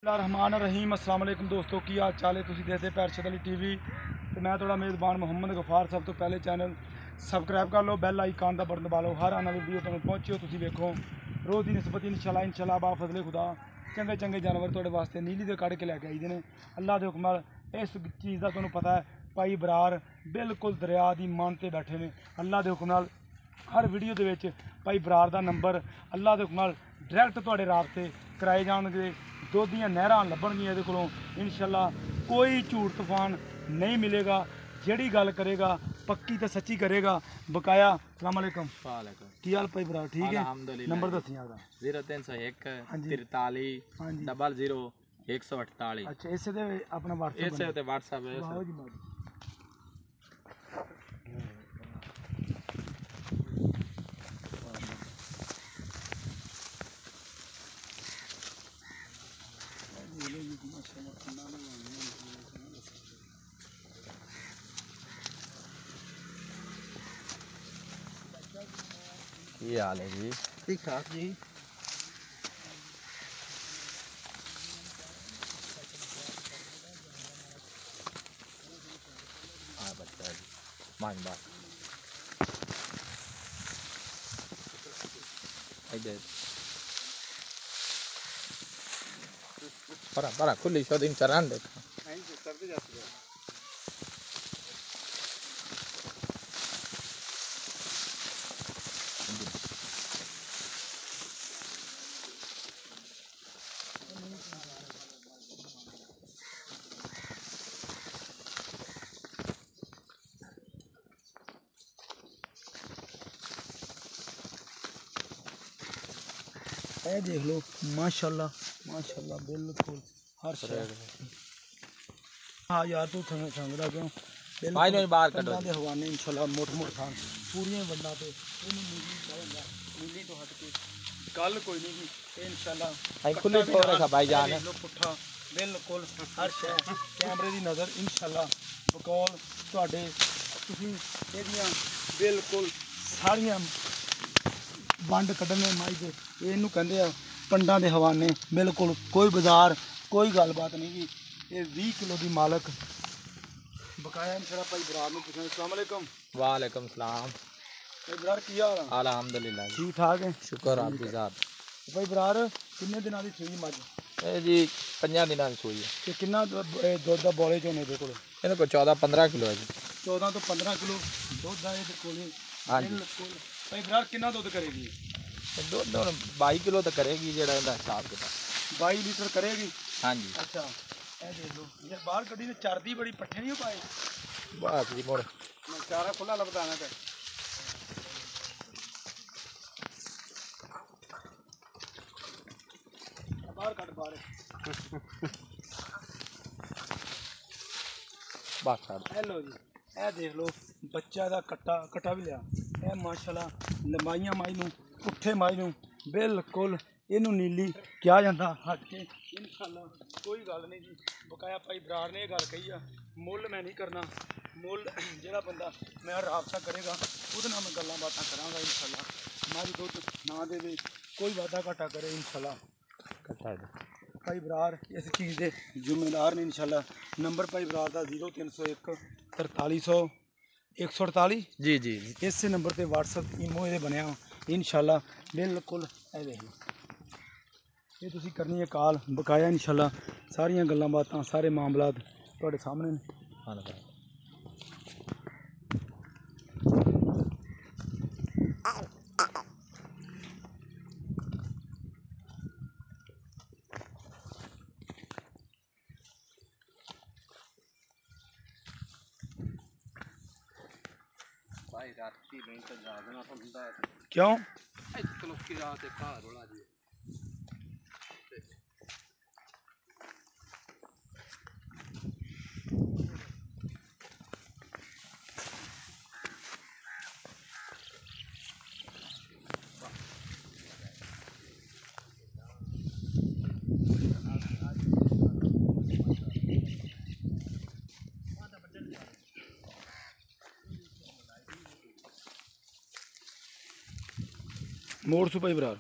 रहमान रहीम अस्सलाम वालेकुम दोस्तों की हाल चाल है। तुसीं देखते पैरशद अली टीवी तो मैं थोड़ा मेज़बान मुहम्मद गफार। सब तो पहले चैनल सबसक्राइब कर लो, बैल आइकन का बटन दबा लो, हर आने वाली वीडियो तुहानूं पहुँचे तुसीं वेखो। रोज़ की निस्बत इंशाल्लाह बा फजले खुदा चंगे चंगे जानवर तुहाडे वास्ते नीली दे कढ़ के लैके आई ने अल्लाह के हुक्म नाल। इस चीज़ का तुहानूं पता है, भाई बरार बिल्कुल दरिया की मन ते बैठे ने अल्लाह के हुक्म नाल। हर वीडियो दे विच भाई बरार का नंबर अल्लाह के हुक्म नाल डायरैक्ट तुहाडे राबते कराए जाणगे। दुध दियां नहरां लभणगियां इहदे कोलों इंशाल्लाह। कोई झूठ तूफान नहीं मिलेगा, जिहड़ी गल करेगा पक्की तो सच्ची करेगा। बकाया अस्सलाम वालेकुम। वालेकुम की हाल भाई बरार? ठीक है, नंबर दसी आपका 0301 43 00 148। अच्छा, इसे ते अपना व्हाट्सएप है। ये हाल है जी, ठीक ठाक जी। हाँ बच्चा जी मान बात इधर परा खुली शोधिंग चरान देखा ए देख लो माशाल्लाह माशाल्लाह बिल्कुल हर शय। हाँ यार तू संगदा क्यों भाई ने बाहर कटो दे हवाने इंशाल्लाह मोट मोट थान पूरी वंडा ते इहनूं नीली तो हट के गल कोई नहीं की इंशाल्लाह भाई खुली छोड़ रखा भाई जान लो पुट्ठा बिल्कुल हर शय कैमरे दी नज़र इंशाल्लाह बकौल तुहाडे तुसीं इहदियां बिल्कुल सारियां वंड कड्ढने माई दे इनू कहते हैं पंडा के हवाने। बिल्कुल कोई बाजार कोई गलबात नहीं कि ये 20 किलो की मालक। बकाया इंशाल्लाह भाई बरार में पूछना। अस्सलाम वालेकुम। वालेकुम सलाम। भाई बरार की हाल है? अल्हम्दुलिल्लाह ठीक ठाक है, शुक्र आपकी ज़ात। भाई बरार किन्ने दिनों की सूई मझ? जी 5 दिनों की सूई है। कि किन्ना दुध का बौले चोने दे कोल? ये को 14-15 किलो है जी। 14 तो 15 किलो दुध है ये कोल। हाँ जी भाई बरार किन्ना दुध करेगी? दुध 22 किलो तो करेगी जेड़ा हिसाब किताब 22 लीटर करेगी। हाँ जी। अच्छा ए देख लो ये बाहर कड़ी ने चरदी बड़ी पट्ठे नहीं हो पाए बस जी मोड़ चारा खुला लभदा ना ते बाहर कट बाहर बस हेलो जी ए देख लो बच्चा दा कट्टा भी लिया ए माशाल्लाह लंबाइयां माई नूं पुट्ठे माई नूं बिल्कुल इनू नीली क्या जाता हट के इंशाल्लाह कोई गल नहीं जी। बकाया भाई बरार ने गल कही आ मुल मैं नहीं करना। मुल जिहड़ा बंदा मैं राबता करेगा उहदे नाल मैं गल्लां बातां करांगा इंशाल्लाह। मझ दुध ना देवे कोई वादा घाटा करे इंशाल्लाह। भाई बरार इस चीज़ के जिम्मेदार ने इंशाल्लाह। नंबर भाई बरार का 0301 4300 148 जी जी। इस नंबर पर व्हाट्सएप ईमो ये बनया इंशाल्लाह। बिल्कुल ए देख लो ये तुसी करनी है कॉल। बकाया इंशाल्लाह सारियां गल्लां बातां सारे मामलात तुहाडे सामने ने। भाई राती नहीं तो जागना पड़ता है। क्यों? चलो की रात है कार रोला जी। मोड़ सु भाई बरार